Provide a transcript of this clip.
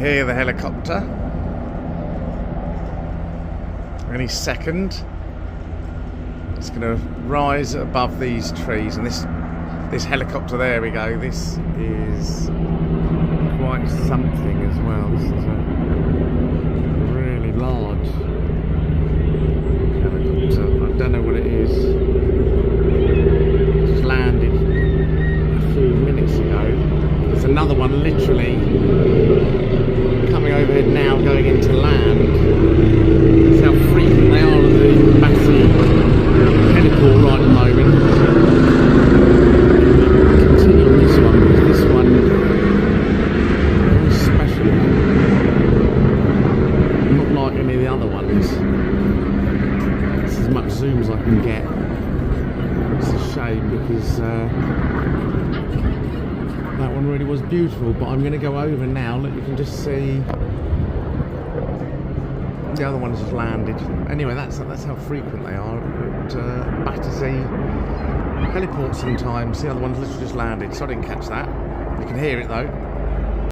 hear the helicopter any second. It's going to rise above these trees, and this helicopter, there we go, this is quite something as well. This is a really large helicopter. I don't know what it is. It just landed a few minutes ago. There's another one literally coming overhead now, going into land. That's how frequent they are at the Battersea heliport right at the moment. Continue on this one, because this one very special. Not like any of the other ones. It's as much zoom as I can get. It's a shame, because that one really was beautiful. But I'm going to go over now. Look, you can just see the other one's just landed. Anyway, that's how frequent they are at Battersea heliport sometimes. The other one's literally just landed, so I didn't catch that. You can hear it though.